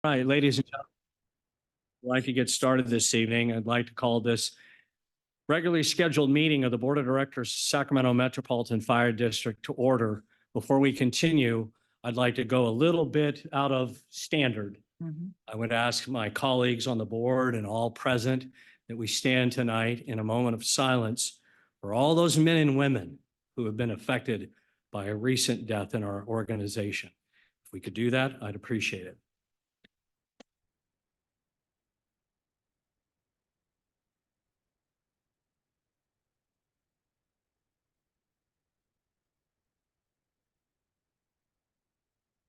All right, ladies and gentlemen, I'd like to get started this evening. I'd like to call this regularly scheduled meeting of the Board of Directors, Sacramento Metropolitan Fire District to order. Before we continue, I'd like to go a little bit out of standard. I would ask my colleagues on the board and all present that we stand tonight in a moment of silence for all those men and women who have been affected by a recent death in our organization. If we could do that, I'd appreciate it.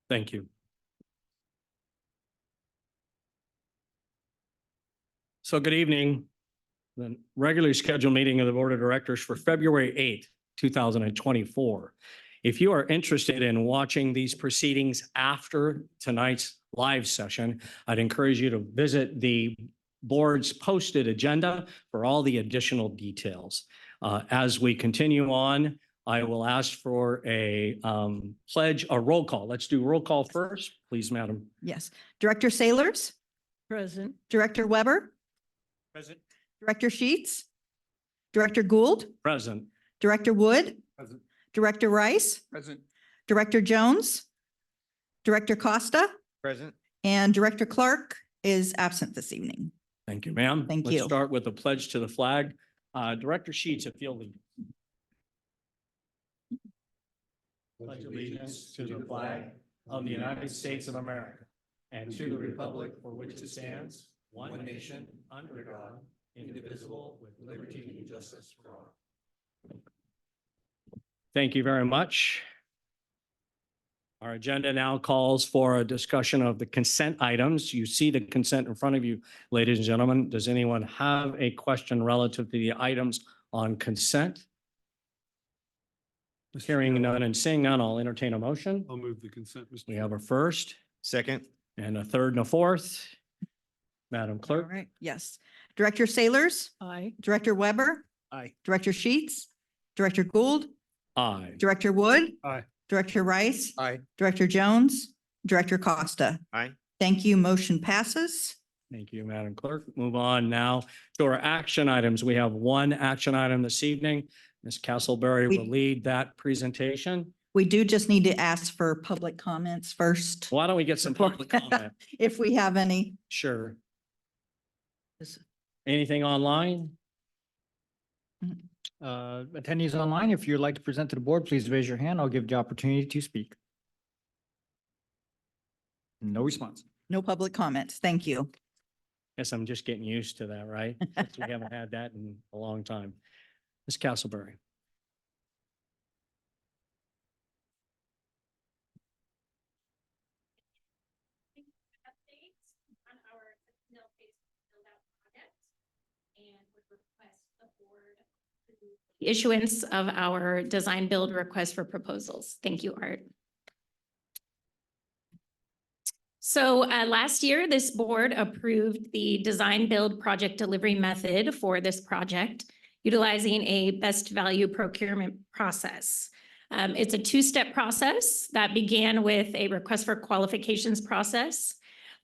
Thank you. So good evening. The regularly scheduled meeting of the Board of Directors for February 8th, 2024. If you are interested in watching these proceedings after tonight's live session, I'd encourage you to visit the board's posted agenda for all the additional details. As we continue on, I will ask for a roll call. Let's do roll call first, please, Madam. Yes. Director Sailors? Present. Director Weber? Present. Director Sheets? Director Gould? Present. Director Wood? Present. Director Rice? Present. Director Jones? Director Costa? Present. And Director Clark is absent this evening. Thank you, ma'am. Thank Let's you. start with the pledge to the flag. Director Sheets, if you'll lead. Pledge allegiance to the flag of the United States of America and to the republic for which it stands, one nation, under God, indivisible, with liberty and justice for all. Thank you very much. Our agenda now calls for a discussion of the consent items. You see the consent in front of you, ladies and gentlemen. Does anyone have a question relative to the items on consent? Hearing none and seeing none, I'll entertain a motion. I'll move the consent, Mr. We have a first Second. and a third and a fourth. Madam All Clerk? right. Yes. Director Sailors? Aye. Director Weber? Aye. Director Sheets? Director Gould? Aye. Director Wood? Aye. Director Rice? Aye. Director Jones? Director Costa? Aye. Thank you. Motion passes. Thank you, Madam Clerk. Move on now to our action items. We have one action item this evening. Ms. Castleberry We- will lead that presentation. We do just need to ask for public comments first, Why don't we get some public comment? if we have any. Sure. Anything online? Attendees online, if you'd like to present to the board, please raise your hand. I'll give the opportunity to speak. No response. No public comments. Thank you. Guess I'm just getting used to that, right? Since we haven't had that in a long time. Ms. Castleberry. Updates on our mill phase build out project and would request the board approve the issuance of our design build request for proposals. Thank you, Art. So last year, this board approved the design build project delivery method for this project, utilizing a best value procurement process. It's a two-step process that began with a request for qualifications process.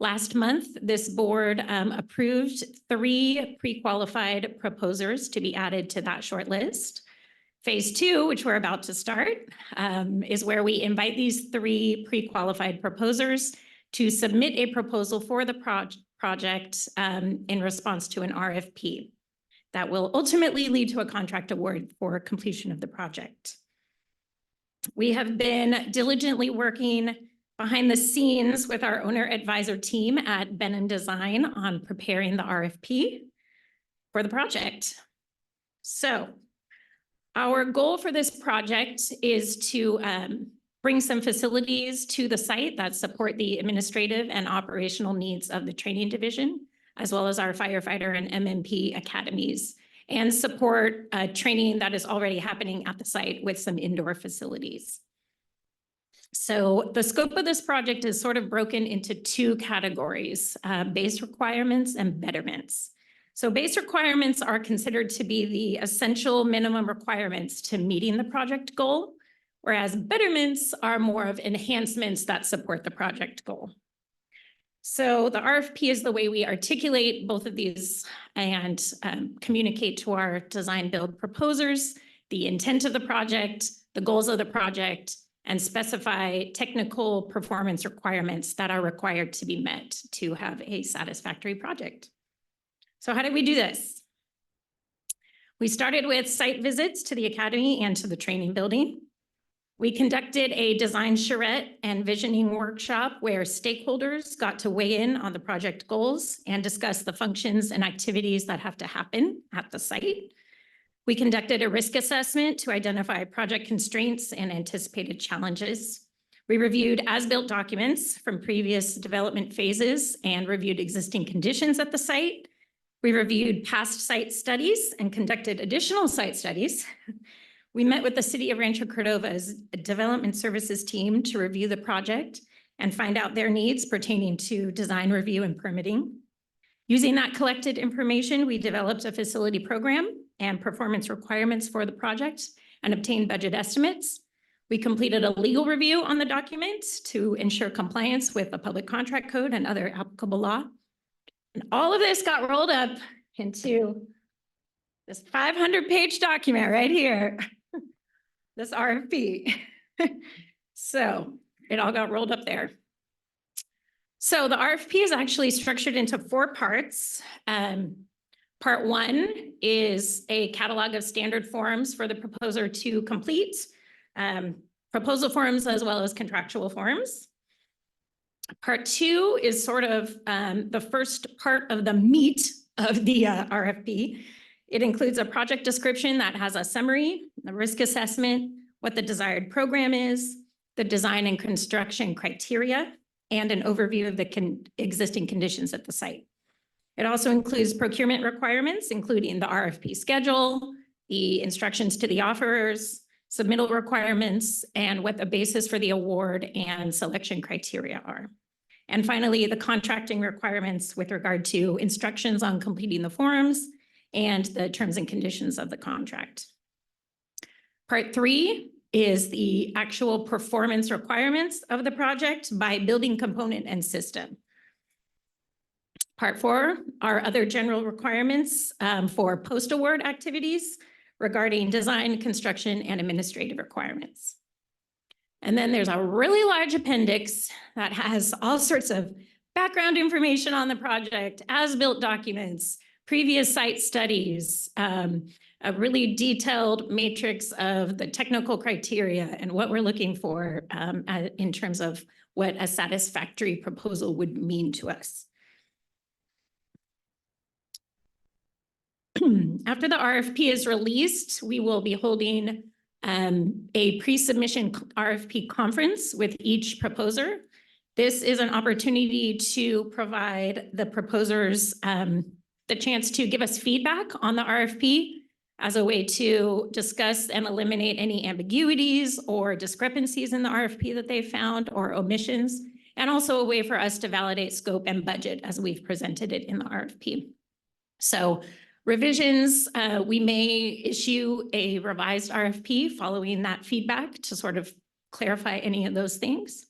Last month, this board approved 3 pre-qualified proposers to be added to that short list. Phase 2, which we're about to start, is where we invite these 3 pre-qualified proposers to submit a proposal for the project in response to an RFP that will ultimately lead to a contract award for completion of the project. We have been diligently working behind the scenes with our owner advisor team at Benin Design on preparing the RFP for the project. So our goal for this project is to bring some facilities to the site that support the administrative and operational needs of the training division, as well as our firefighter and MMP academies, and support training that is already happening at the site with some indoor facilities. So the scope of this project is sort of broken into 2 categories, base requirements and betterments. So base requirements are considered to be the essential minimum requirements to meeting the project goal, whereas betterments are more of enhancements that support the project goal. So the RFP is the way we articulate both of these and communicate to our design build proposers the intent of the project, the goals of the project, and specify technical performance requirements that are required to be met to have a satisfactory project. So how did we do this? We started with site visits to the academy and to the training building. We conducted a design charrette and visioning workshop where stakeholders got to weigh in on the project goals and discuss the functions and activities that have to happen at the site. We conducted a risk assessment to identify project constraints and anticipated challenges. We reviewed as-built documents from previous development phases and reviewed existing conditions at the site. We reviewed past site studies and conducted additional site studies. We met with the City of Rancho Cordova's Development Services team to review the project and find out their needs pertaining to design review and permitting. Using that collected information, we developed a facility program and performance requirements for the project and obtained budget estimates. We completed a legal review on the documents to ensure compliance with the public contract code and other applicable law. And all of this got rolled up into this 500-page document right here, this RFP. So it all got rolled up there. So the RFP is actually structured into 4 parts. Part 1 is a catalog of standard forms for the proposer to complete, proposal forms as well as contractual forms. Part 2 is sort of the first part of the meat of the RFP. It includes a project description that has a summary, a risk assessment, what the desired program is, the design and construction criteria, and an overview of the existing conditions at the site. It also includes procurement requirements, including the RFP schedule, the instructions to the offerers, submittal requirements, and what the basis for the award and selection criteria are. And finally, the contracting requirements with regard to instructions on completing the forms and the terms and conditions of the contract. Part 3 is the actual performance requirements of the project by building component and system. Part 4 are other general requirements for post-award activities regarding design, construction, and administrative requirements. And then there's a really large appendix that has all sorts of background information on the project, as-built documents, previous site studies, a really detailed matrix of the technical criteria and what we're looking for in terms of what a satisfactory proposal would mean to us. After the RFP is released, we will be holding a pre-submission RFP conference with each proposer. This is an opportunity to provide the proposers the chance to give us feedback on the RFP as a way to discuss and eliminate any ambiguities or discrepancies in the RFP that they found or omissions, and also a way for us to validate scope and budget as we've presented it in the RFP. So revisions, we may issue a revised RFP following that feedback to sort of clarify any of those things.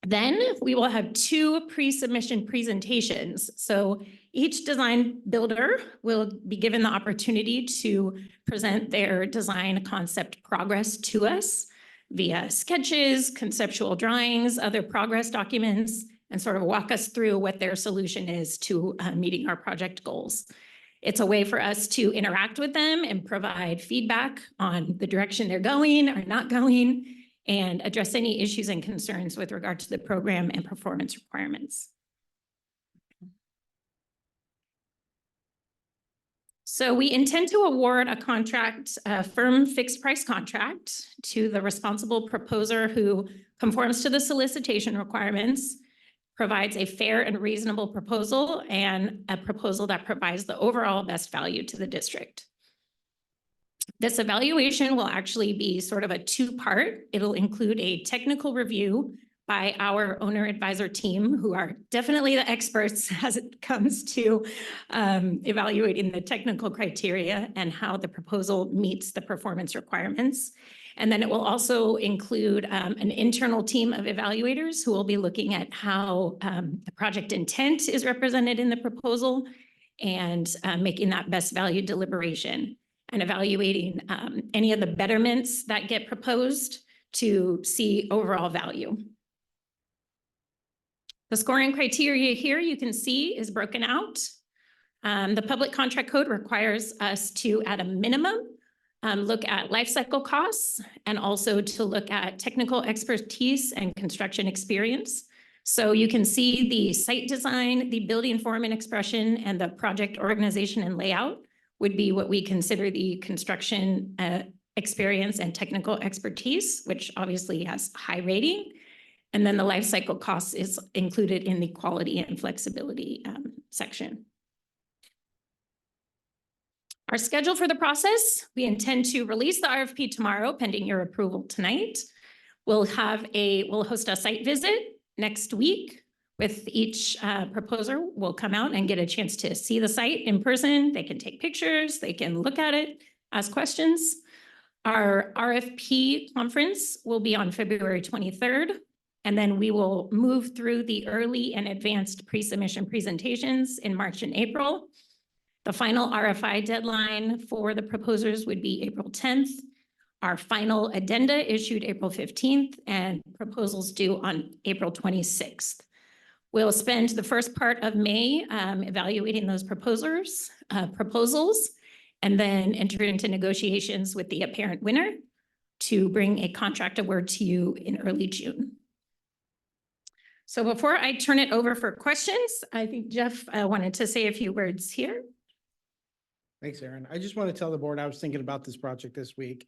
Then we will have 2 pre-submission presentations. So each design builder will be given the opportunity to present their design concept progress to us via sketches, conceptual drawings, other progress documents, and sort of walk us through what their solution is to meeting our project goals. It's a way for us to interact with them and provide feedback on the direction they're going or not going, and address any issues and concerns with regard to the program and performance requirements. So we intend to award a contract, a firm fixed price contract, to the responsible proposer who conforms to the solicitation requirements, provides a fair and reasonable proposal, and a proposal that provides the overall best value to the district. This evaluation will actually be sort of a 2-part. It'll include a technical review by our owner advisor team, who are definitely the experts as it comes to evaluating the technical criteria and how the proposal meets the performance requirements. And then it will also include an internal team of evaluators who will be looking at how the project intent is represented in the proposal and making that best value deliberation and evaluating any of the betterments that get proposed to see overall value. The scoring criteria here you can see is broken out. The public contract code requires us to, at a minimum, look at life cycle costs and also to look at technical expertise and construction experience. So you can see the site design, the building form and expression, and the project organization and layout would be what we consider the construction experience and technical expertise, which obviously has high rating. And then the life cycle costs is included in the quality and flexibility section. Our schedule for the process, we intend to release the RFP tomorrow, pending your approval tonight. We'll host a site visit next week with each proposer. Will come out and get a chance to see the site in person. They can take pictures, they can look at it, ask questions. Our RFP conference will be on February 23rd. And then we will move through the early and advanced pre-submission presentations in March and April. The final RFI deadline for the proposers would be April 10th. Our final addenda issued April 15th and proposals due on April 26th. We'll spend the first part of May evaluating those proposals, and then enter into negotiations with the apparent winner to bring a contract award to you in early June. So before I turn it over for questions, I think Jeff wanted to say a few words here. Thanks, Erin. I just want to tell the board, I was thinking about this project this week.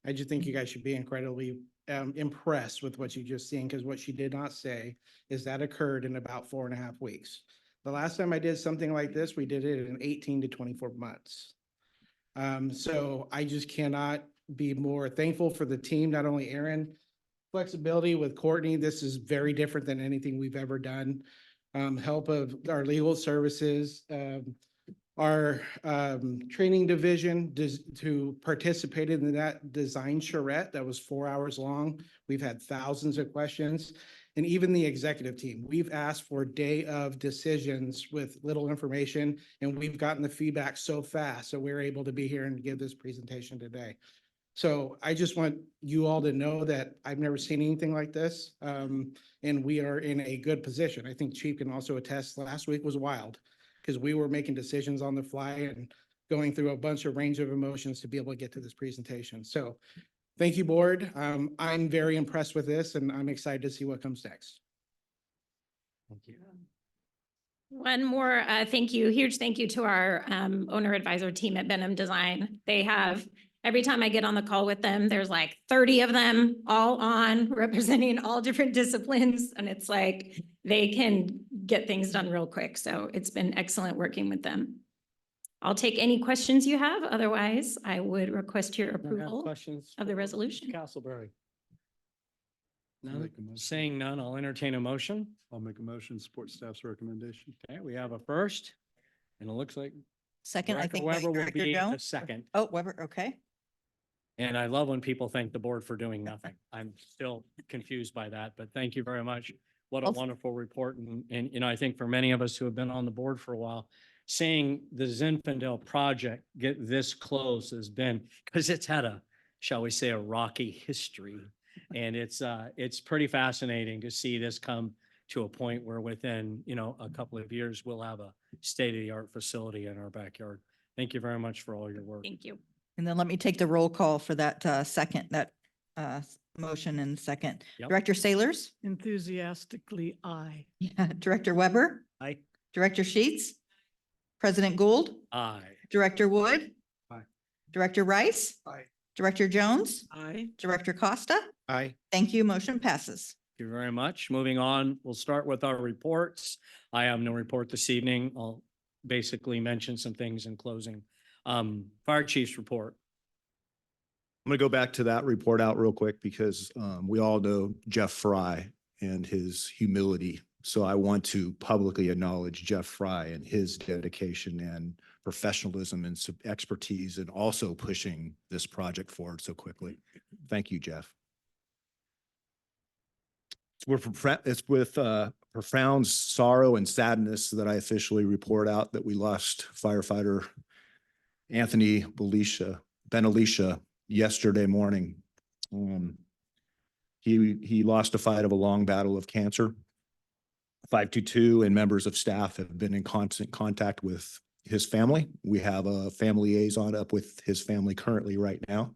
I just think you guys should be incredibly impressed with what you just seen, because what she did not say is that occurred in about 4.5 weeks. The last time I did something like this, we did it in 18 to 24 months. So I just cannot be more thankful for the team, not only Erin, flexibility with Courtney. This is very different than anything we've ever done. Help of our legal services, our training division to participate in that design charrette that was 4 hours long. We've had thousands of questions, and even the executive team. We've asked for day of decisions with little information, and we've gotten the feedback so fast. So we're able to be here and give this presentation today. So I just want you all to know that I've never seen anything like this. And we are in a good position. I think Chief can also attest, last week was wild because we were making decisions on the fly and going through a bunch of range of emotions to be able to get to this presentation. So thank you, board. I'm very impressed with this, and I'm excited to see what comes next. Thank you. One more thank you, huge thank you to our owner advisor team at Benham Design. They have, every time I get on the call with them, there's like 30 of them all on representing all different disciplines. And it's like, they can get things done real quick. So it's been excellent working with them. I'll take any questions you have. Otherwise, I would request your approval Questions of the resolution. Castleberry? I'll None. make a motion. Saying none, I'll entertain a motion. I'll make a motion, to support staff's recommendation. Okay, we have a first, and it looks like Second, I Director think. Weber will Director be the Jones? second. Oh, Weber, okay. And I love when people thank the board for doing nothing. I'm still confused by that, but thank you very much. What a Also- wonderful report. And, you know, I think for many of us who have been on the board for a while, seeing the Zinfandel project get this close has been, because it's had a, shall we say, a rocky history. And it's pretty fascinating to see this come to a point where within, you know, a couple of years, we'll have a state-of-the-art facility in our backyard. Thank you very much for all your work. Thank you. And then let me take the roll call for that motion and second. Yep. Director Sailors? Enthusiastically, aye. Yeah. Director Weber? Aye. Director Sheets? President Gould? Aye. Director Wood? Aye. Director Rice? Aye. Director Jones? Aye. Director Costa? Aye. Thank you. Motion passes. Thank you very much. Moving on, we'll start with our reports. I have no report this evening. I'll basically mention some things in closing. Fire Chief's report. I'm gonna go back to that report out real quick because we all know Jeff Fry and his humility So I want to publicly acknowledge Jeff Fry and his dedication and professionalism and expertise and also pushing this project forward so quickly. Thank you, Jeff. It's with profound sorrow and sadness that I officially report out that we lost firefighter Anthony Benalisha yesterday morning. He lost a fight of a long battle of cancer. 522 and members of staff have been in constant contact with his family. We have a family liaison up with his family currently right now.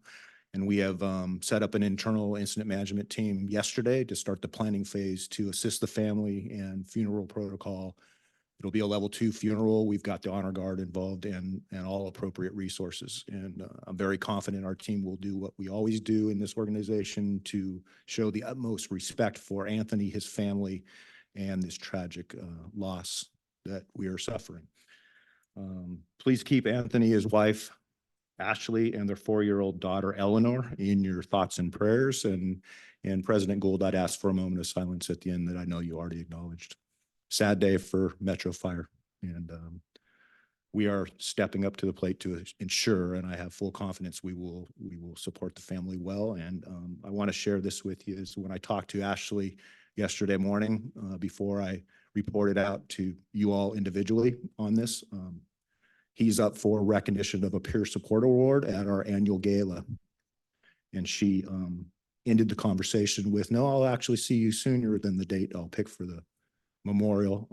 And we have set up an internal incident management team yesterday to start the planning phase to assist the family and funeral protocol. It'll be a level 2 funeral. We've got the honor guard involved and all appropriate resources. And I'm very confident our team will do what we always do in this organization to show the utmost respect for Anthony, his family, and this tragic loss that we are suffering. Please keep Anthony, his wife, Ashley, and their 4-year-old daughter, Eleanor, in your thoughts and prayers. And President Gould, I'd ask for a moment of silence at the end that I know you already acknowledged. Sad day for Metro Fire. And we are stepping up to the plate to ensure, and I have full confidence we will support the family well. And I want to share this with you is when I talked to Ashley yesterday morning, before I reported out to you all individually on this, he's up for recognition of a peer support award at our annual gala. And she ended the conversation with, no, I'll actually see you sooner than the date I'll pick for the memorial.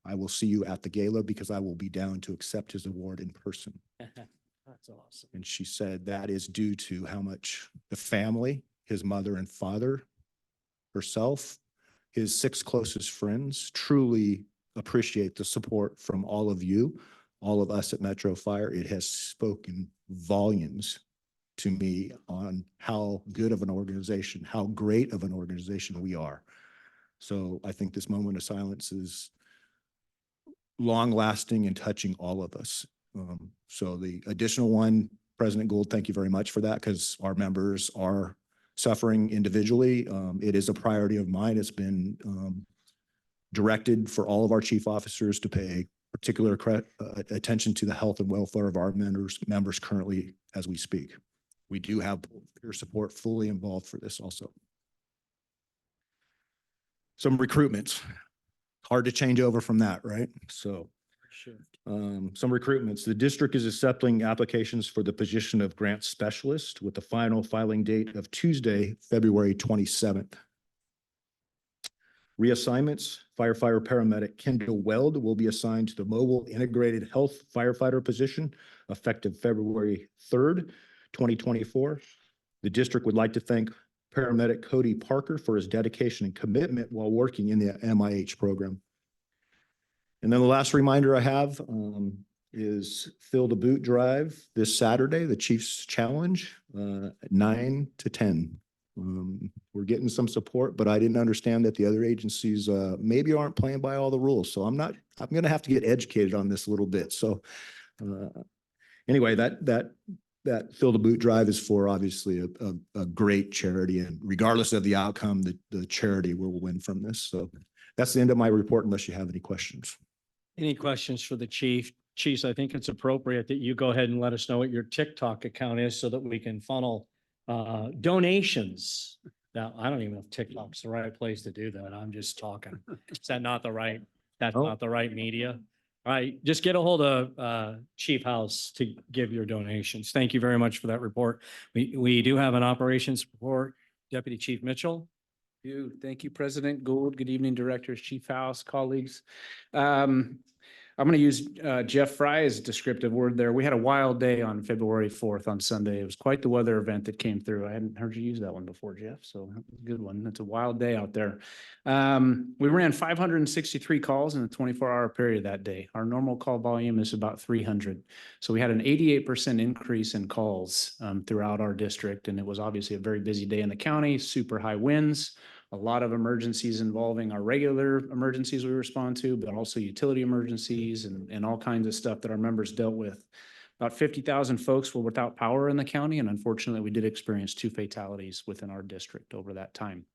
I will see you at the gala because I will be down to accept his award in person. That's awesome. And she said that is due to how much the family, his mother and father, herself, his 6 closest friends truly appreciate the support from all of you, all of us at Metro Fire. It has spoken volumes to me on how good of an organization, how great of an organization we are. So I think this moment of silence is long lasting and touching all of us. So the additional one, President Gould, thank you very much for that, because our members are suffering individually. It is a priority of mine. It's been directed for all of our chief officers to pay particular attention to the health and welfare of our members currently as we speak. We do have peer support fully involved for this also. Some recruitments. Hard to change over from that, right? So some recruitments. The district is accepting applications for the position of grant specialist with the final filing date of Tuesday, February 27th. Reassignments, firefighter paramedic Kendall Weld will be assigned to the mobile integrated health firefighter position effective February 3rd, 2024. The district would like to thank paramedic Cody Parker for his dedication and commitment while working in the MIH program. And then the last reminder I have is Fill the Boot Drive this Saturday, the Chiefs Challenge, 9 to 10. We're getting some support, but I didn't understand that the other agencies maybe aren't playing by all the rules. So I'm going to have to get educated on this a little bit. So anyway, that Fill the Boot Drive is for obviously a great charity, and regardless of the outcome, the charity will win from this. So that's the end of my report unless you have any questions. Any questions for the chief? Chiefs, I think it's appropriate that you go ahead and let us know what your TikTok account is so that we can funnel donations. Now, I don't even know if TikTok's the right place to do that. I'm just talking. Is that not the right, that's Oh. not the right media? All right, just get a hold of Chief House to give your donations. Thank you very much for that report. We do have an operations report. Deputy Chief Mitchell. Thank you, President Gould. Good evening, Directors, Chief House, colleagues. I'm going to use Jeff Fry as a descriptive word there. We had a wild day on February 4th on Sunday. It was quite the weather event that came through. I hadn't heard you use that one before, Jeff, so good one. It's a wild day out there. We ran 563 calls in a 24-hour period that day. Our normal call volume is about 300. So we had an 88% increase in calls throughout our district, and it was obviously a very busy day in the county, super high winds. A lot of emergencies involving our regular emergencies we respond to, but also utility emergencies and all kinds of stuff that our members dealt with. About 50,000 folks were without power in the county, and unfortunately, we did experience 2 fatalities within our district over that time.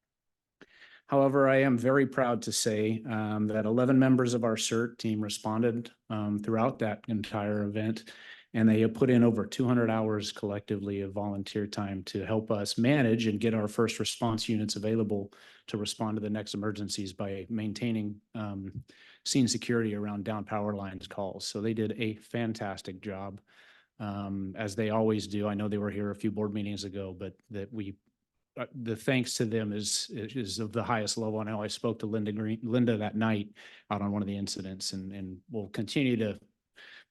However, I am very proud to say that 11 members of our CERT team responded throughout that entire event. And they have put in over 200 hours collectively of volunteer time to help us manage and get our first response units available to respond to the next emergencies by maintaining scene security around down power lines calls. So they did a fantastic job, as they always do. I know they were here a few board meetings ago, but the thanks to them is of the highest level. I know I spoke to Linda that night out on one of the incidents, and we'll continue to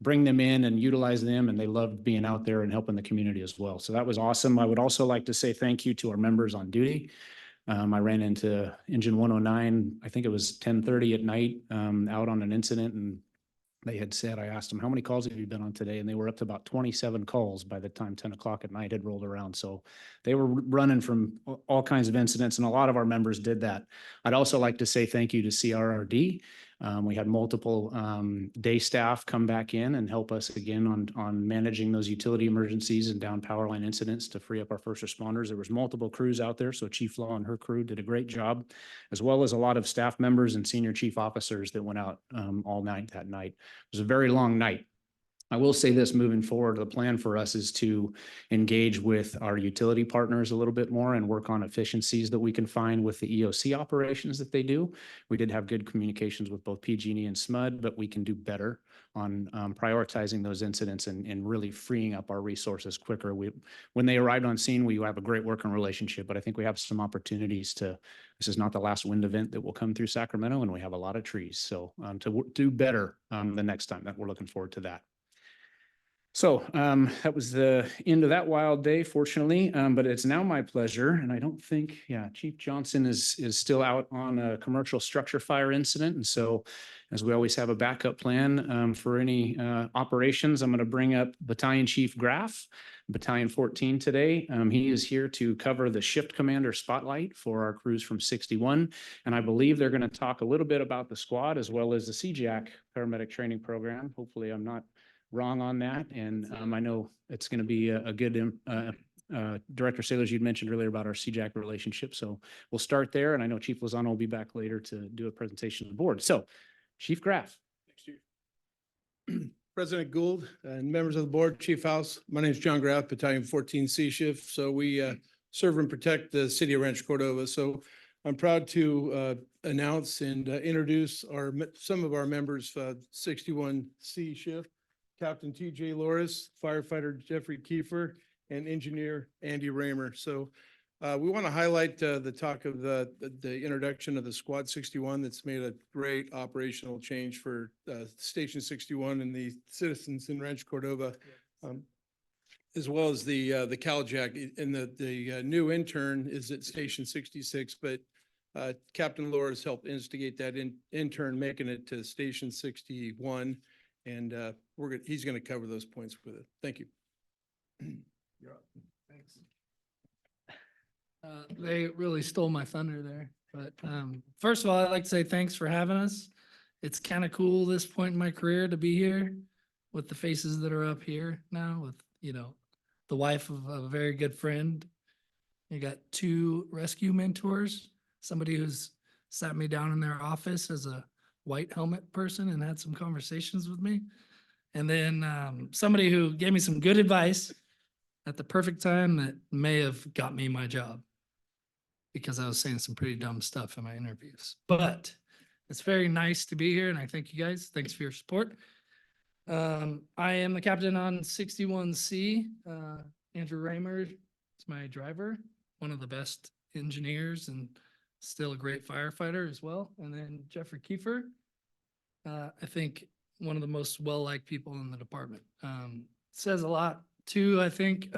bring them in and utilize them, and they loved being out there and helping the community as well. So that was awesome. I would also like to say thank you to our members on duty. I ran into engine 109, I think it was 10:30 at night, out on an incident, and they had said, I asked them, how many calls have you been on today? And they were up to about 27 calls by the time 10 o'clock at night had rolled around. So they were running from all kinds of incidents, and a lot of our members did that. I'd also like to say thank you to CRRD. We had multiple day staff come back in and help us again on managing those utility emergencies and down power line incidents to free up our first responders. There was multiple crews out there, so Chief Law and her crew did a great job, as well as a lot of staff members and senior chief officers that went out all night that night. It was a very long night. I will say this, moving forward, the plan for us is to engage with our utility partners a little bit more and work on efficiencies that we can find with the EOC operations that they do. We did have good communications with both PG&E and SMUD, but we can do better on prioritizing those incidents and really freeing up our resources quicker. When they arrived on scene, we have a great working relationship, but I think we have some opportunities this is not the last wind event that will come through Sacramento, and we have a lot of trees. So to do better the next time, that we're looking forward to that. So that was the end of that wild day, fortunately, but it's now my pleasure, and I don't think, Chief Johnson is still out on a commercial structure fire incident. And so, as we always have a backup plan for any operations, I'm going to bring up Battalion Chief Graff, Battalion 14 today. He is here to cover the shift commander spotlight for our crews from 61. And I believe they're going to talk a little bit about the squad as well as the CJAC paramedic training program. Hopefully I'm not wrong on that. And I know it's going to be a good Director Sailors, you'd mentioned earlier about our CJAC relationship. So we'll start there. And I know Chief Lozano will be back later to do a presentation to the board. So Chief Graff. President Gould and members of the board, Chief House, my name is John Graff, Battalion 14 C Shift. So we serve and protect the city of Rancho Cordova. So I'm proud to announce and introduce some of our members, 61 C Shift. Captain TJ Loris, firefighter Jeffrey Kiefer, and engineer Andy Raymer. So we want to highlight the talk of the introduction of the Squad 61 that's made a great operational change for Station 61 and the citizens in Rancho Cordova, as well as the CalJack. And the new intern is at Station 66, but Captain Loris helped instigate that intern making it to Station 61. And he's going to cover those points with it. Thank you. You're up. Thanks. They really stole my thunder there. But first of all, I'd like to say thanks for having us. It's kind of cool this point in my career to be here with the faces that are up here now with, the wife of a very good friend. You got 2 rescue mentors, somebody who's sat me down in their office as a white helmet person and had some conversations with me. And then somebody who gave me some good advice at the perfect time that may have got me my job because I was saying some pretty dumb stuff in my interviews. But it's very nice to be here, and I thank you guys. Thanks for your support. I am the captain on 61C. Andrew Raymer is my driver, one of the best engineers and still a great firefighter as well. And then Jeffrey Kiefer, I think one of the most well-liked people in the department. Says a lot too, I think.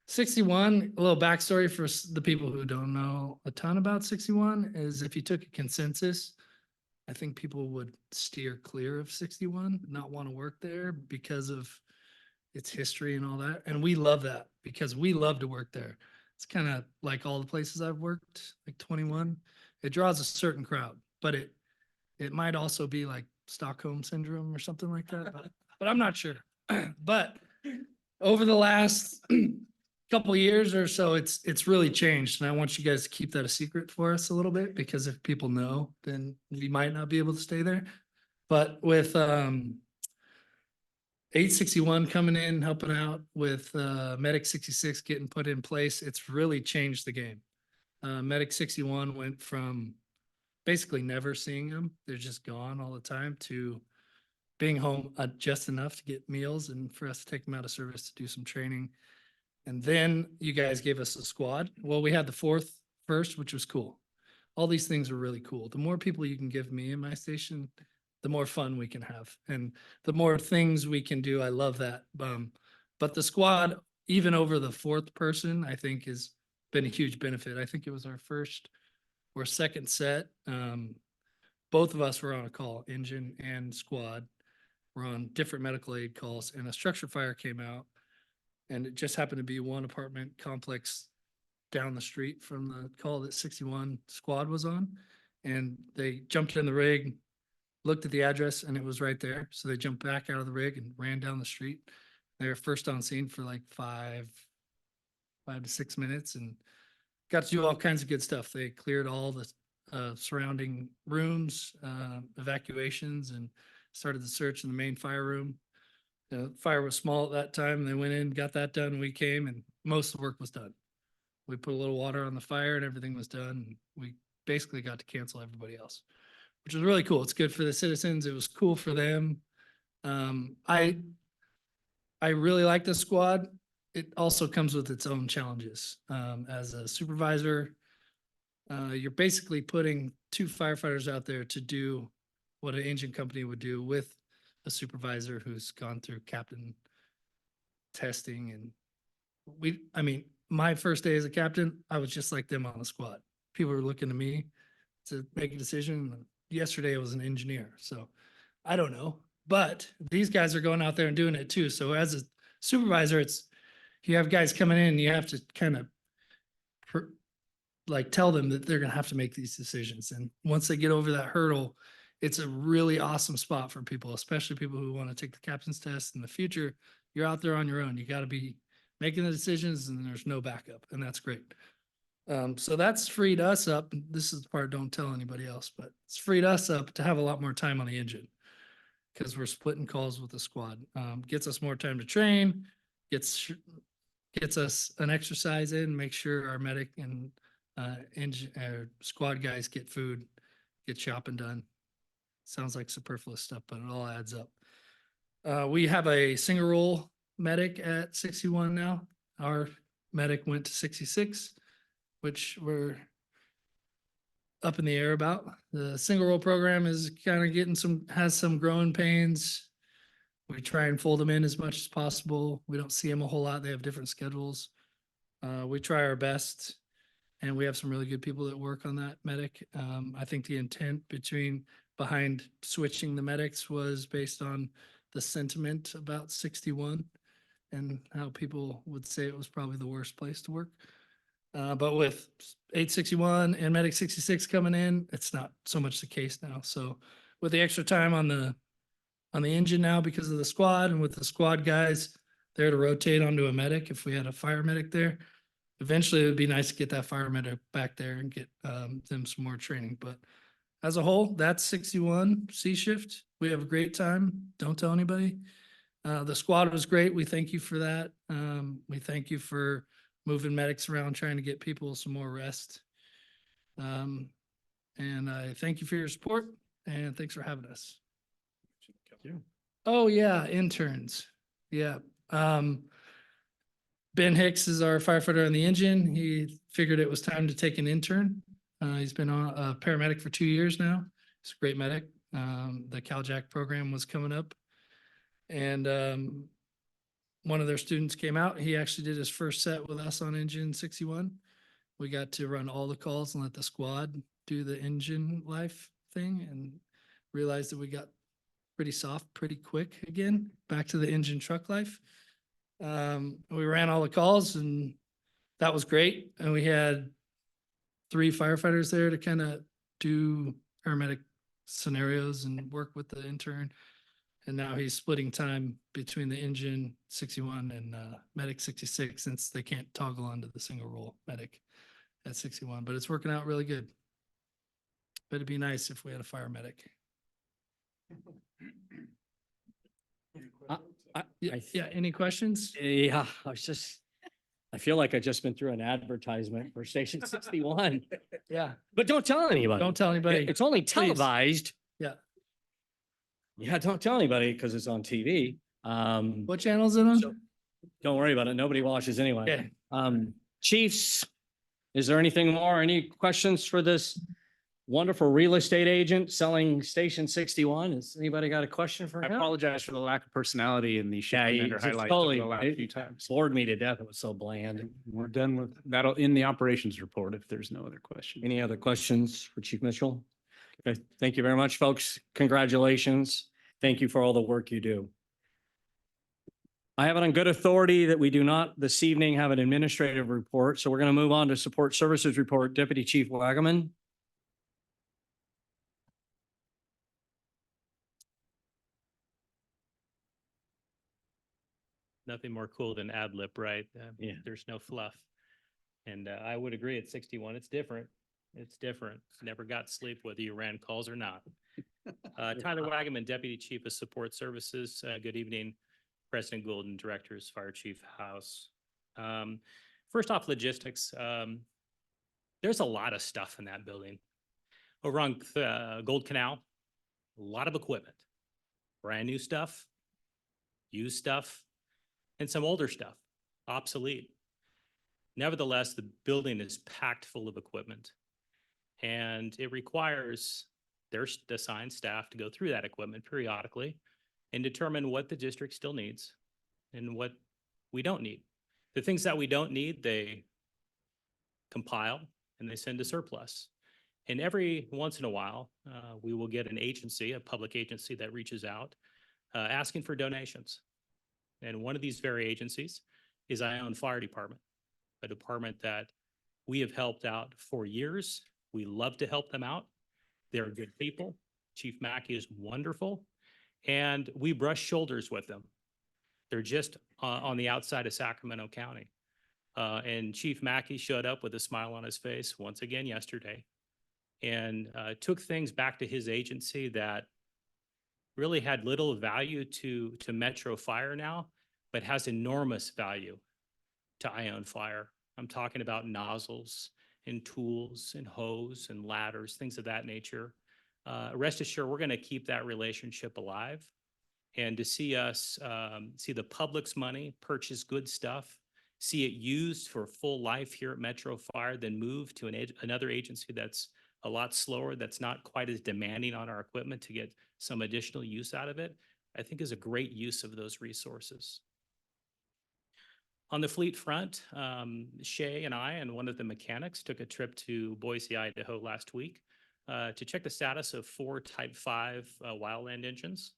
61, a little backstory for the people who don't know a ton about 61 is if you took a consensus, I think people would steer clear of 61, not want to work there because of its history and all that. And we love that because we love to work there. It's kind of like all the places I've worked, like 21. It draws a certain crowd, but it might also be like Stockholm syndrome or something like that. But I'm not sure. But over the last couple years or so, it's really changed. And I want you guys to keep that a secret for us a little bit, because if people know, then we might not be able to stay there. But with 861 coming in, helping out with Medic 66 getting put in place, it's really changed the game. Medic 61 went from basically never seeing them, they're just gone all the time, to being home just enough to get meals and for us to take them out of service to do some training. And then you guys gave us a squad. Well, we had the fourth first, which was cool. All these things are really cool. The more people you can give me in my station, the more fun we can have and the more things we can do. I love that. But the squad, even over the fourth person, I think has been a huge benefit. I think it was our first or second set. Both of us were on a call, engine and squad. We're on different medical aid calls, and a structure fire came out. And it just happened to be one apartment complex down the street from the call that 61 squad was on. And they jumped in the rig, looked at the address, and it was right there. So they jumped back out of the rig and ran down the street. They were first on scene for like 5 to 6 minutes and got to do all kinds of good stuff. They cleared all the surrounding rooms, evacuations, and started the search in the main fire room. The fire was small at that time. They went in, got that done. We came and most of the work was done. We put a little water on the fire and everything was done. And we basically got to cancel everybody else, which was really cool. It's good for the citizens. It was cool for them. I really like the squad. It also comes with its own challenges. As a supervisor, you're basically putting 2 firefighters out there to do what an engine company would do with a supervisor who's gone through captain testing. And my first day as a captain, I was just like them on the squad. People were looking to me to make a decision. Yesterday I was an engineer, so I don't know, but these guys are going out there and doing it too. So as a supervisor, you have guys coming in, you have to kind of tell them that they're going to have to make these decisions. And once they get over that hurdle, it's a really awesome spot for people, especially people who want to take the captain's test in the future. You're out there on your own. You got to be making the decisions and there's no backup. And that's great. So that's freed us up. This is the part, don't tell anybody else, but it's freed us up to have a lot more time on the engine because we're splitting calls with the squad. Gets us more time to train, gets us an exercise in, make sure our medic and squad guys get food, get shopping done. Sounds like superfluous stuff, but it all adds up. We have a single role medic at 61 now. Our medic went to 66, which we're up in the air about. The single role program is kind of has some growing pains. We try and fold them in as much as possible. We don't see them a whole lot. They have different schedules. We try our best, and we have some really good people that work on that medic. I think the intent behind switching the medics was based on the sentiment about 61 and how people would say it was probably the worst place to work. But with 861 and Medic 66 coming in, it's not so much the case now. So with the extra time on the engine now because of the squad, and with the squad guys there to rotate onto a medic if we had a fire medic there, eventually it would be nice to get that fire medic back there and get them some more training. But as a whole, that's 61 C shift. We have a great time. Don't tell anybody. The squad was great. We thank you for that. We thank you for moving medics around, trying to get people some more rest. And I thank you for your support and thanks for having us. Oh yeah, interns. Yeah. Ben Hicks is our firefighter on the engine. He figured it was time to take an intern. He's been on a paramedic for 2 years now. He's a great medic. The CalJack program was coming up and one of their students came out. He actually did his first set with us on engine 61. We got to run all the calls and let the squad do the engine life thing and realized that we got pretty soft pretty quick again, back to the engine truck life. We ran all the calls and that was great. And we had 3 firefighters there to kind of do paramedic scenarios and work with the intern. And now he's splitting time between the engine 61 and medic 66 since they can't toggle onto the single role medic at 61, but it's working out really good. But it'd be nice if we had a fire medic. Yeah, any questions? Yeah, I feel like I just been through an advertisement for Station 61, Yeah, but don't tell anybody. don't tell anybody. It's only Please. televised. Yeah. Yeah, don't tell anybody because it's on TV. What channel is it on? So- Don't worry about it. Nobody watches anyway. Yeah. Chiefs, is there anything more? Any questions for this wonderful real estate agent selling Station 61? Has anybody got a question for I him? apologize for the lack of personality in the Yeah, shift commander it's highlights over totally, the last it few times. bored me to death. It was so bland. We're done with that'll in the operations report if there's no other question. Any other questions for Chief Mitchell? Okay, thank you very much, folks. Congratulations. Thank you for all the work you do. I have it on good authority that we do not this evening have an administrative report, so we're going to move on to support services report. Deputy Chief Wagaman. Nothing more cool than ad lib, right? Yeah. There's no fluff. And I would agree at 61, it's different. It's different. Never got sleep whether you ran calls or not. Tyler Wagaman, Deputy Chief of Support Services. Good evening, President Golden, Directors, Fire Chief House. First off, logistics. There's a lot of stuff in that building. Over on Gold Canal, a lot of equipment, brand new stuff, used stuff, and some older stuff, obsolete. Nevertheless, the building is packed full of equipment, and it requires their assigned staff to go through that equipment periodically and determine what the district still needs and what we don't need. The things that we don't need, they compile and they send to surplus. And every once in a while, we will get an agency, a public agency that reaches out asking for donations. And one of these very agencies is Ione Fire Department, a department that we have helped out for years. We love to help them out. They're good people. Chief Mackey is wonderful. And we brush shoulders with them. They're just on the outside of Sacramento County. And Chief Mackey showed up with a smile on his face once again yesterday and took things back to his agency that really had little value to Metro Fire now, but has enormous value to Ione Fire. I'm talking about nozzles and tools and hose and ladders, things of that nature. Rest assured, we're going to keep that relationship alive. And to see us, see the public's money, purchase good stuff, see it used for full life here at Metro Fire, then move to another agency that's a lot slower, that's not quite as demanding on our equipment to get some additional use out of it, I think is a great use of those resources. On the fleet front, Shay and I and one of the mechanics took a trip to Boise, Idaho last week to check the status of 4 Type 5 Wildland engines.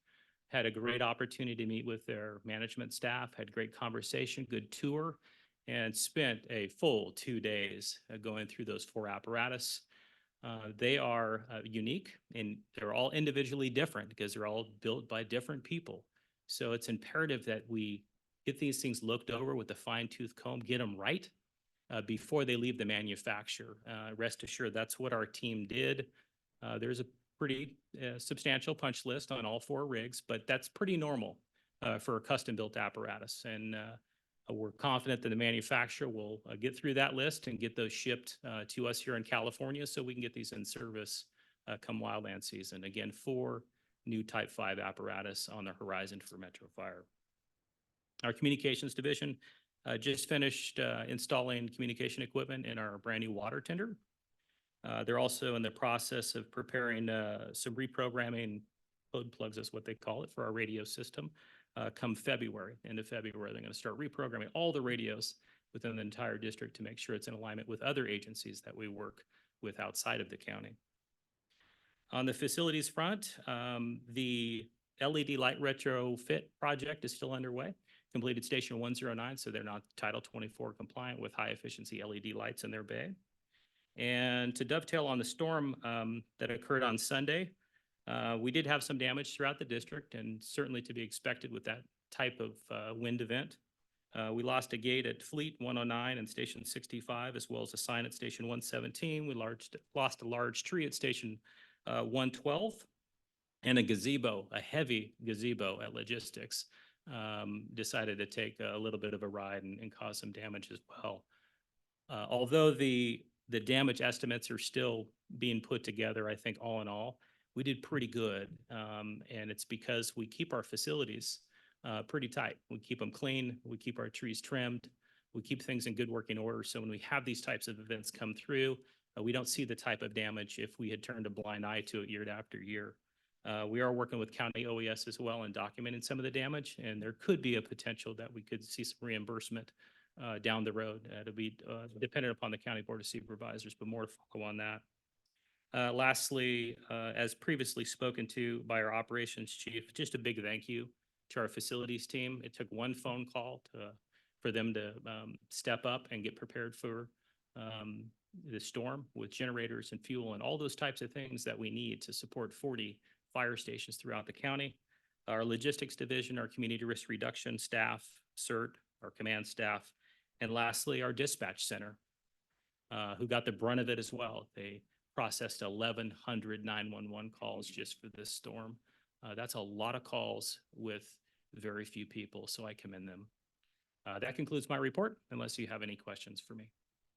Had a great opportunity to meet with their management staff, had great conversation, good tour, and spent a full 2 days going through those 4 apparatus. They are unique and they're all individually different because they're all built by different people. So it's imperative that we get these things looked over with a fine-tooth comb, get them right before they leave the manufacturer. Rest assured, that's what our team did. There's a pretty substantial punch list on all 4 rigs, but that's pretty normal for a custom-built apparatus. And we're confident that the manufacturer will get through that list and get those shipped to us here in California so we can get these in service come wildland season. Again, 4 new Type 5 apparatus on the horizon for Metro Fire. Our communications division just finished installing communication equipment in our brand new water tender. They're also in the process of preparing some reprogramming code plugs, is what they call it, for our radio system. Come February, end of February, they're going to start reprogramming all the radios within the entire district to make sure it's in alignment with other agencies that we work with outside of the county. On the facilities front, the LED light retrofit project is still underway. Completed Station 109, so they're not Title 24 compliant with high efficiency LED lights in their bay. And to dovetail on the storm that occurred on Sunday, We did have some damage throughout the district and certainly to be expected with that type of wind event. We lost a gate at Fleet 109 and Station 65, as well as a sign at Station 117. We lost a large tree at Station 112 and a gazebo, a heavy gazebo at Logistics. Decided to take a little bit of a ride and cause some damage as well. Although the damage estimates are still being put together, I think all in all, we did pretty good. And it's because we keep our facilities pretty tight. We keep them clean. We keep our trees trimmed. We keep things in good working order. So when we have these types of events come through, we don't see the type of damage if we had turned a blind eye to it year after year. We are working with county OES as well and documenting some of the damage, and there could be a potential that we could see some reimbursement down the road. It'll be dependent upon the County Board of Supervisors, but more to follow on that. Lastly, as previously spoken to by our operations chief, just a big thank you to our facilities team. It took one phone call for them to step up and get prepared for the storm with generators and fuel and all those types of things that we need to support 40 fire stations throughout the county. Our logistics division, our community risk reduction staff, CERT, our command staff, and lastly, our dispatch center, who got the brunt of it as well. They processed 1,100 911 calls just for this storm. That's a lot of calls with very few people, so I commend them. That concludes my report, unless you have any questions for me.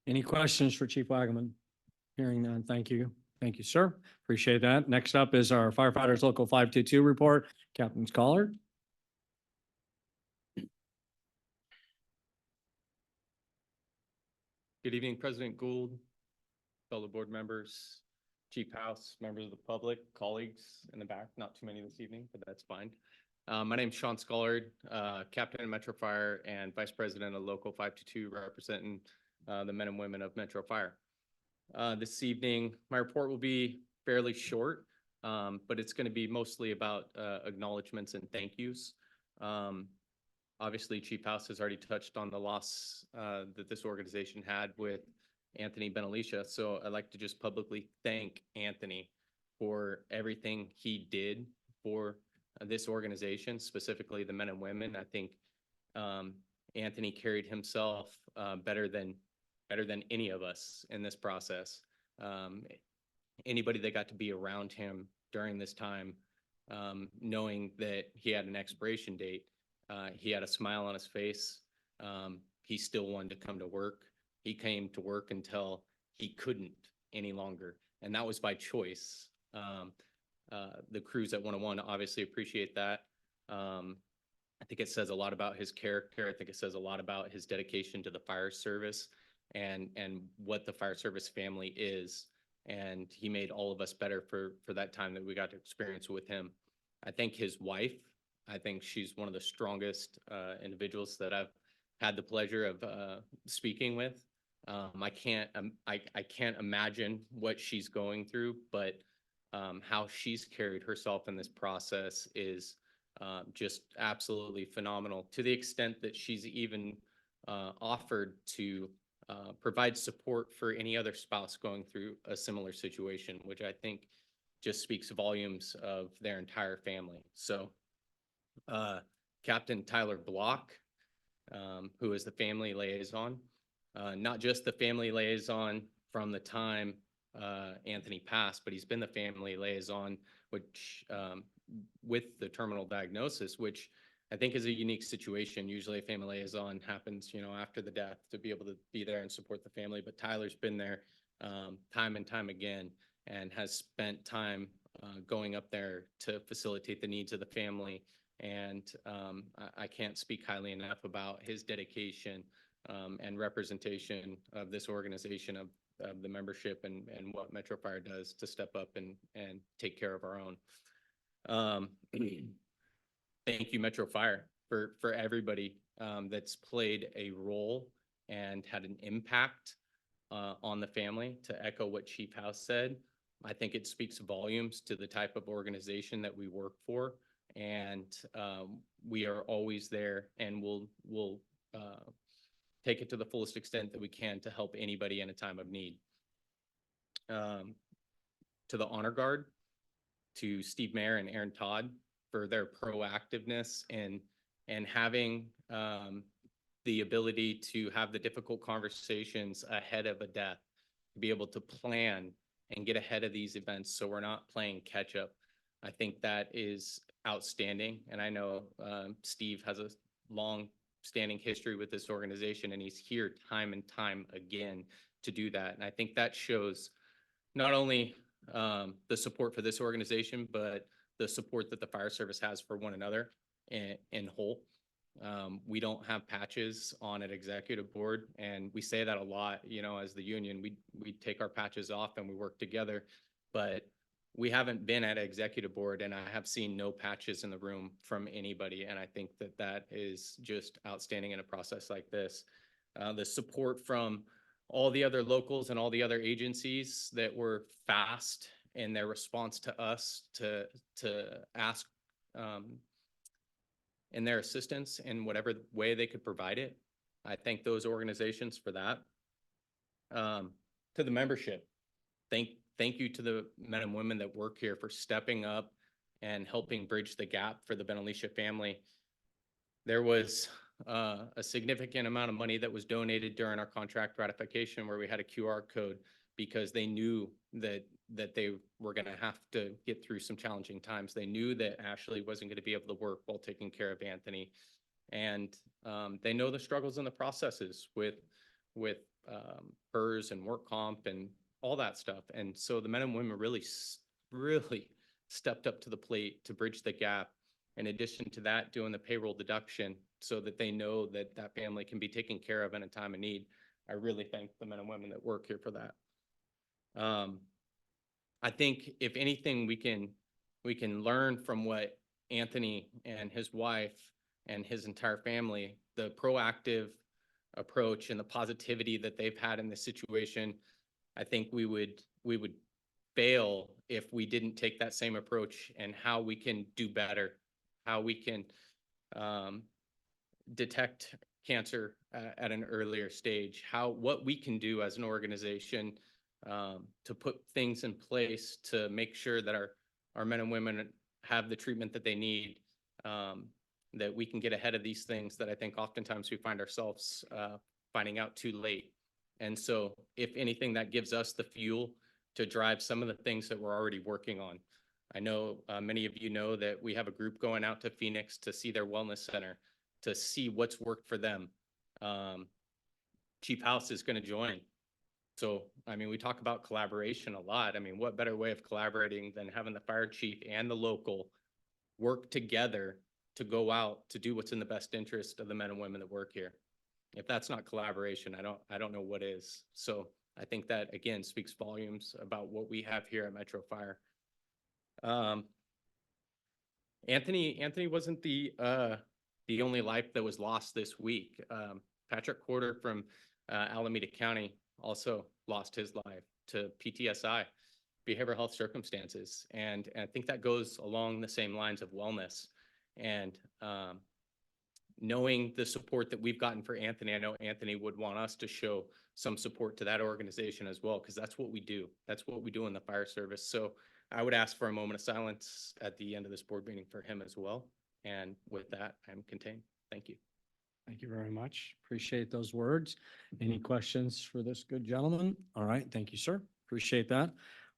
Any questions for Chief Wagaman? Hearing none, thank you. Thank you, sir. Appreciate that. Next up is our firefighters local 522 report, Captain Scholar. Good evening, President Gould, fellow board members, Chief House, members of the public, colleagues in the back. Not too many this evening, but that's fine. My name's Sean Scullard, Captain of Metro Fire and Vice President of Local 522, representing the men and women of Metro Fire. This evening, my report will be fairly short, but it's going to be mostly about acknowledgements and thank yous. Obviously, Chief House has already touched on the loss that this organization had with Anthony Benalicia. So I'd like to just publicly thank Anthony for everything he did for this organization, specifically the men and women. I think Anthony carried himself better than any of us in this process. Anybody that got to be around him during this time, knowing that he had an expiration date, he had a smile on his face. He still wanted to come to work. He came to work until he couldn't any longer, and that was by choice. The crews at 101 obviously appreciate that. I think it says a lot about his character. I think it says a lot about his dedication to the fire service and what the fire service family is. And he made all of us better for that time that we got to experience with him. I think his wife, I think she's one of the strongest individuals that I've had the pleasure of speaking with. I can't imagine what she's going through, but how she's carried herself in this process is just absolutely phenomenal, to the extent that she's even offered to provide support for any other spouse going through a similar situation, which I think just speaks volumes of their entire family. So Captain Tyler Block, who is the family liaison, not just the family liaison from the time Anthony passed, but he's been the family liaison, which with the terminal diagnosis, which I think is a unique situation. Usually a family liaison happens, after the death, to be able to be there and support the family. But Tyler's been there time and time again, and has spent time going up there to facilitate the needs of the family. And I can't speak highly enough about his dedication and representation of this organization, of the membership, and what Metro Fire does to step up and take care of our own. Thank you, Metro Fire, for everybody that's played a role and had an impact on the family. To echo what Chief House said, I think it speaks volumes to the type of organization that we work for, and we are always there, and we'll take it to the fullest extent that we can to help anybody in a time of need. To the Honor Guard, to Steve Mayer and Aaron Todd for their proactiveness and having the ability to have the difficult conversations ahead of a death, to be able to plan and get ahead of these events so we're not playing catch up. I think that is outstanding. And I know Steve has a long standing history with this organization, and he's here time and time again to do that. And I think that shows not only the support for this organization, but the support that the fire service has for one another in whole. We don't have patches on an executive board, and we say that a lot, you know, as the union, we take our patches off and we work together, but we haven't been at executive board, and I have seen no patches in the room from anybody. And I think that that is just outstanding in a process like this. The support from all the other locals and all the other agencies that were fast in their response to us to ask in their assistance in whatever way they could provide it. I thank those organizations for that. To the membership, thank you to the men and women that work here for stepping up and helping bridge the gap for the Benalicia family. There was a significant amount of money that was donated during our contract ratification where we had a QR code because they knew that they were going to have to get through some challenging times. They knew that Ashley wasn't going to be able to work while taking care of Anthony. And they know the struggles and the processes with PERS and work comp and all that stuff. And so the men and women really stepped up to the plate to bridge the gap. In addition to that, doing the payroll deduction so that they know that that family can be taken care of in a time of need. I really thank the men and women that work here for that. I think if anything, we can learn from what Anthony and his wife and his entire family, the proactive approach and the positivity that they've had in this situation. I think we would fail if we didn't take that same approach, and how we can do better, how we can detect cancer at an earlier stage, what we can do as an organization to put things in place to make sure that our men and women have the treatment that they need, that we can get ahead of these things that I think oftentimes we find ourselves finding out too late. And so if anything, that gives us the fuel to drive some of the things that we're already working on. I know many of you know that we have a group going out to Phoenix to see their wellness center, to see what's worked for them. Chief House is going to join. So, I mean, we talk about collaboration a lot. I mean, what better way of collaborating than having the fire chief and the local work together to go out to do what's in the best interest of the men and women that work here? If that's not collaboration, I don't know what is. So I think that, again, speaks volumes about what we have here at Metro Fire. Anthony wasn't the only life that was lost this week. Patrick Quarter from Alameda County also lost his life to PTSI, behavioral health circumstances. And I think that goes along the same lines of wellness. And knowing the support that we've gotten for Anthony, I know Anthony would want us to show some support to that organization as well, because that's what we do. That's what we do in the fire service. So I would ask for a moment of silence at the end of this board meeting for him as well. And with that, I'm contained. Thank you. Thank you very much. Appreciate those words. Any questions for this good gentleman? All right, thank you, sir. Appreciate that.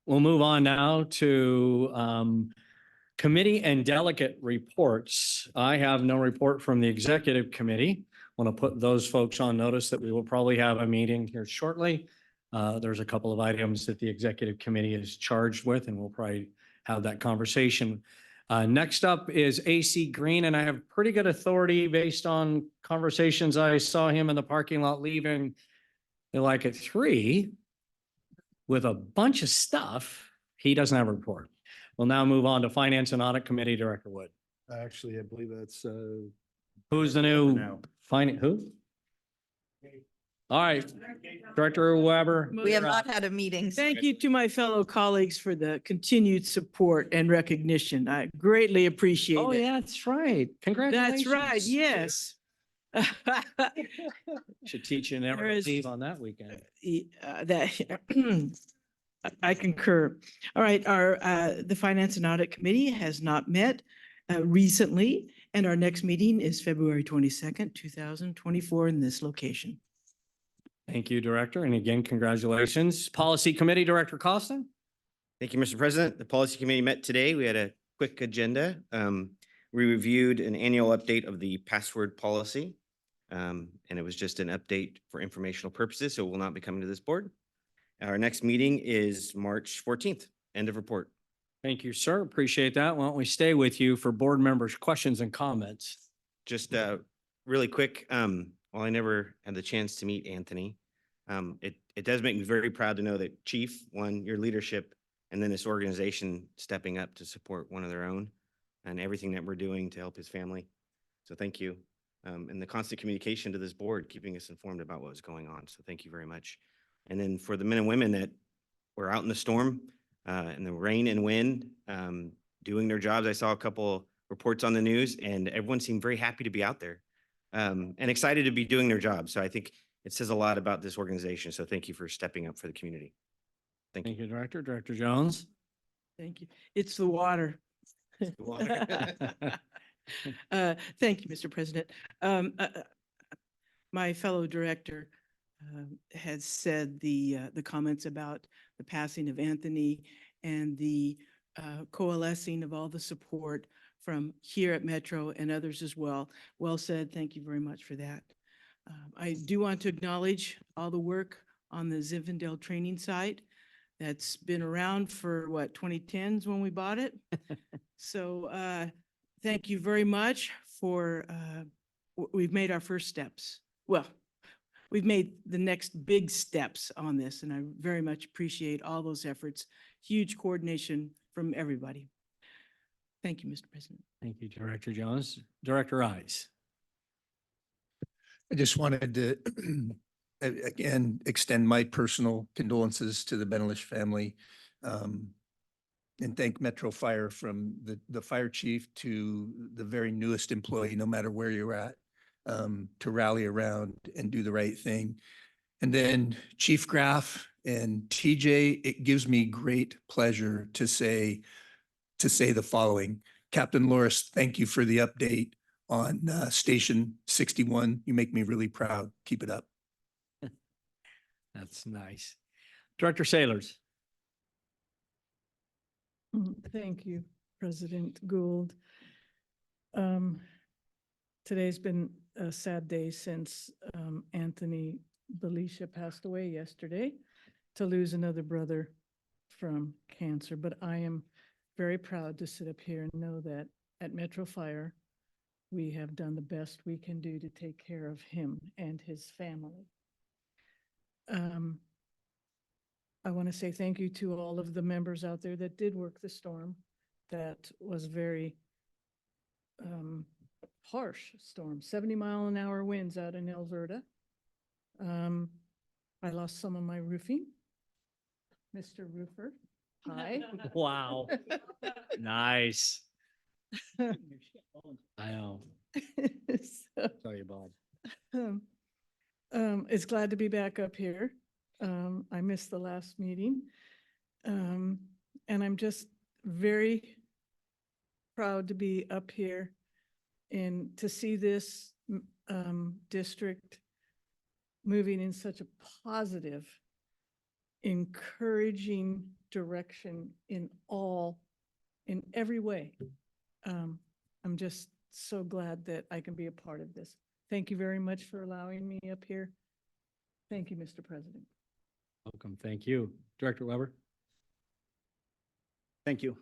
We'll move on now to committee and delegate reports. I have no report from the executive committee. Want to put those folks on notice that we will probably have a meeting here shortly. There's a couple of items that the executive committee is charged with, and we'll probably have that conversation. Next up is AC Green, and I have pretty good authority based on conversations. I saw him in the parking lot leaving like at 3 with a bunch of stuff. He doesn't have a report. We'll now move on to Finance and Audit Committee, Director Wood. Actually, I believe that's, Who's the new now. finance, who? All right, Director Weber. We have you're up. not had a meeting. Thank you to my fellow colleagues for the continued support and recognition. I greatly appreciate Oh, it. yeah, that's right. Congratulations. That's right, yes. Should teach you never There is- leave on that weekend. That I concur. All right, the Finance and Audit Committee has not met recently, and our next meeting is February 22nd, 2024 in this location. Thank you, Director. And again, congratulations. Policy Committee, Director Costa? Thank you, Mr. President. The Policy Committee met today. We had a quick agenda. We reviewed an annual update of the password policy. And it was just an update for informational purposes, so it will not be coming to this board. Our next meeting is March 14th. End of report. Thank you, sir. Appreciate that. Why don't we stay with you for board members' questions and comments? Just really quick, while I never had the chance to meet Anthony, it does make me very proud to know that Chief, one, your leadership, and then this organization stepping up to support one of their own and everything that we're doing to help his family. So thank you. And the constant communication to this board, keeping us informed about what was going on. So thank you very much. And then for the men and women that were out in the storm, in the rain and wind, doing their jobs. I saw a couple reports on the news and everyone seemed very happy to be out there and excited to be doing their job. So I think it says a lot about this organization. So thank you for stepping up for the community. Thank you. Thank you, Director. Director Jones? Thank you. It's the water. Thank you, Mr. President. My fellow director has said the comments about the passing of Anthony and the coalescing of all the support from here at Metro and others as well. Well said. Thank you very much for that. I do want to acknowledge all the work on the Zinfandel training site. That's been around for what, 2010s when we bought it? So thank you very much for, we've made our first steps. Well, we've made the next big steps on this, and I very much appreciate all those efforts. Huge coordination from everybody. Thank you, Mr. President. Thank you, Director Jones. Director Rice? I just wanted to, again, extend my personal condolences to the Benelish family. And thank Metro Fire, from the fire chief to the very newest employee, no matter where you're at, to rally around and do the right thing. And then Chief Graff and TJ, it gives me great pleasure to say the following. Captain Loris, thank you for the update on Station 61. You make me really proud. Keep it up. That's nice. Director Sailors? Thank you, President Gould. Today's been a sad day since Anthony Belisha passed away yesterday, to lose another brother from cancer. But I am very proud to sit up here and know that at Metro Fire, we have done the best we can do to take care of him and his family. I want to say thank you to all of the members out there that did work the storm. That was very harsh storm, 70-mile-an-hour winds out in Alberta. I lost some of my roofing. Mr. Roofer, hi. Wow. Nice. I know. So, Tell you, Bob. it's glad to be back up here. I missed the last meeting. And I'm just very proud to be up here and to see this district moving in such a positive, encouraging direction in every way. I'm just so glad that I can be a part of this. Thank you very much for allowing me up here. Thank you, Mr. President. Welcome. Thank you. Director Weber? Thank you.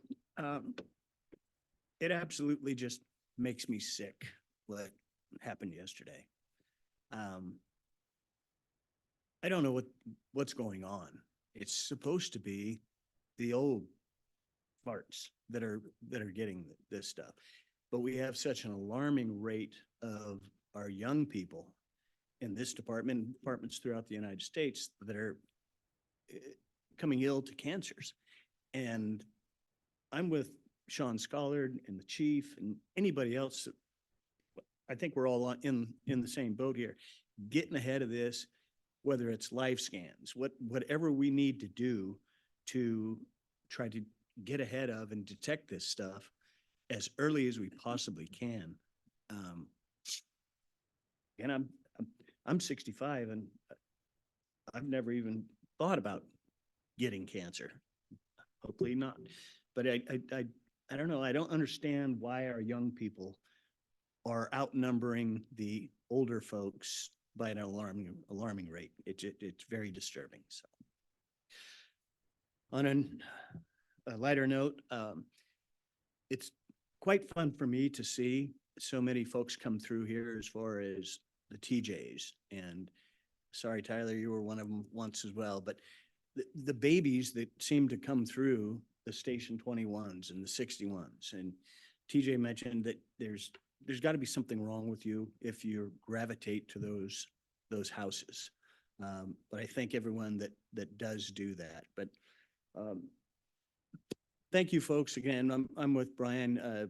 It absolutely just makes me sick what happened yesterday. I don't know what's going on. It's supposed to be the old farts that are getting this stuff. But we have such an alarming rate of our young people in this department, departments throughout the United States, that are coming ill to cancers. And I'm with Sean Scollard and the chief and anybody else. I think we're all in the same boat here, getting ahead of this, whether it's life scans, whatever we need to do to try to get ahead of and detect this stuff as early as we possibly can. And I'm 65 and I've never even thought about getting cancer. Hopefully not. But I don't know. I don't understand why our young people are outnumbering the older folks by an alarming rate. It's very disturbing. So on a lighter note, it's quite fun for me to see so many folks come through here as far as the TJs. And sorry, Tyler, you were one of them once as well, but the babies that seem to come through the Station 21s and the 61s. And TJ mentioned that there's got to be something wrong with you if you gravitate to those houses. But I thank everyone that does do that. But thank you, folks. Again, I'm with Brian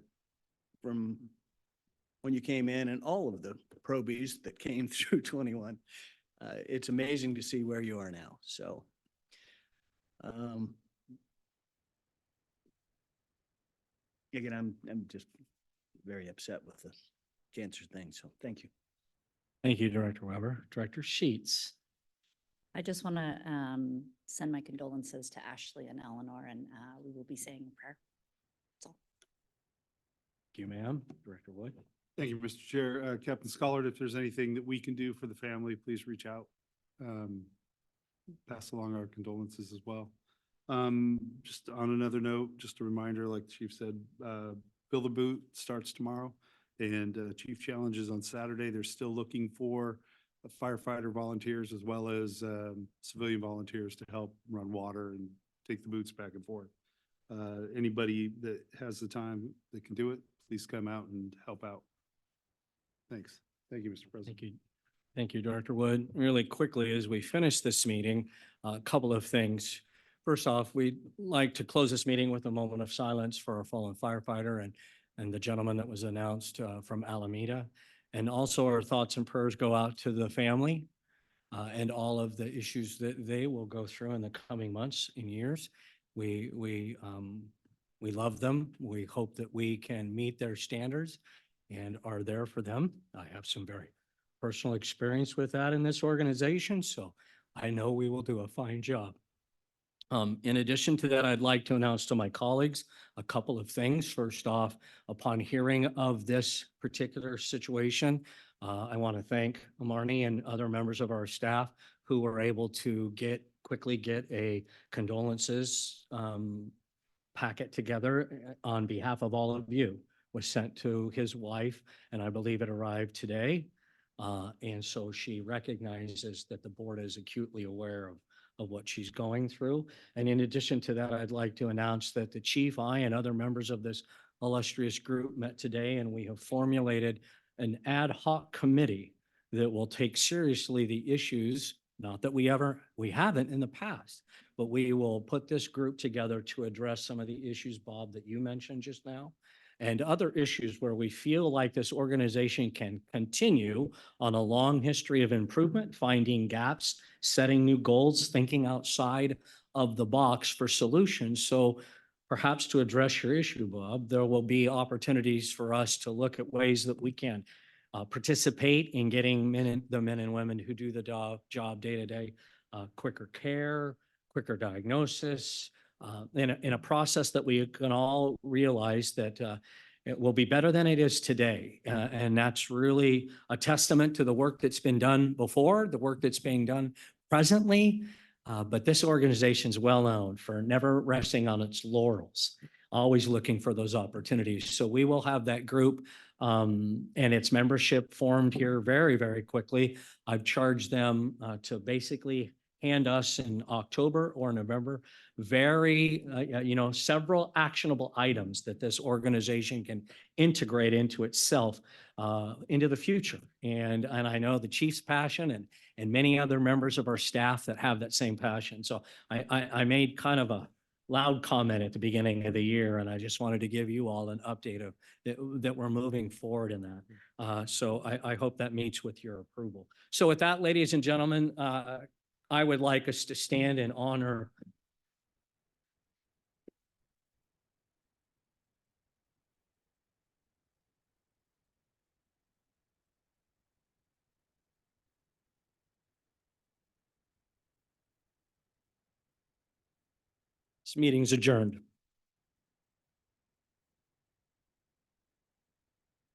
from when you came in and all of the probies that came through 21. It's amazing to see where you are now. So again, I'm just very upset with the cancer thing. So thank you. Thank you, Director Weber. Director Sheets. I just want to send my condolences to Ashley and Eleanor, and we will be saying a prayer. That's all. Thank you, ma'am. Director Wood. Thank you, Mr. Chair. Captain Schollard, if there's anything that we can do for the family, please reach out. Pass along our condolences as well. Just on another note, just a reminder, like the Chief said, Build a Boot starts tomorrow and Chief Challenge is on Saturday. They're still looking for firefighter volunteers as well as civilian volunteers to help run water and take the boots back and forth. Anybody that has the time that can do it, please come out and help out. Thanks. Thank you, Mr. President. Thank you. Thank you, Director Wood. Really quickly, as we finish this meeting, a couple of things. First off, we'd like to close this meeting with a moment of silence for our fallen firefighter and the gentleman that was announced from Alameda. And also our thoughts and prayers go out to the family and all of the issues that they will go through in the coming months and years. We love them. We hope that we can meet their standards and are there for them. I have some very personal experience with that in this organization, so I know we will do a fine job. In addition to that, I'd like to announce to my colleagues a couple of things. First off, upon hearing of this particular situation, I want to thank Marnie and other members of our staff who were able to quickly get a condolences packet together on behalf of all of you. Was sent to his wife, and I believe it arrived today. And so she recognizes that the board is acutely aware of what she's going through. And in addition to that, I'd like to announce that the chief, I, and other members of this illustrious group met today, and we have formulated an ad hoc committee that will take seriously the issues, not that we haven't in the past, but we will put this group together to address some of the issues, Bob, that you mentioned just now, and other issues where we feel like this organization can continue on a long history of improvement, finding gaps, setting new goals, thinking outside of the box for solutions. So perhaps to address your issue, Bob, there will be opportunities for us to look at ways that we can participate in getting the men and women who do the job day to day, quicker care, quicker diagnosis, in a process that we can all realize that it will be better than it is today. And that's really a testament to the work that's been done before, the work that's being done presently. But this organization is well known for never resting on its laurels, always looking for those opportunities. So we will have that group and its membership formed here very, very quickly. I've charged them to basically hand us in October or November several actionable items that this organization can integrate into itself into the future. And I know the chief's passion and many other members of our staff that have that same passion. So I made kind of a loud comment at the beginning of the year, and I just wanted to give you all an update of that we're moving forward in that. So I hope that meets with your approval. So with that, ladies and gentlemen, I would like us to stand and honor This meeting's adjourned.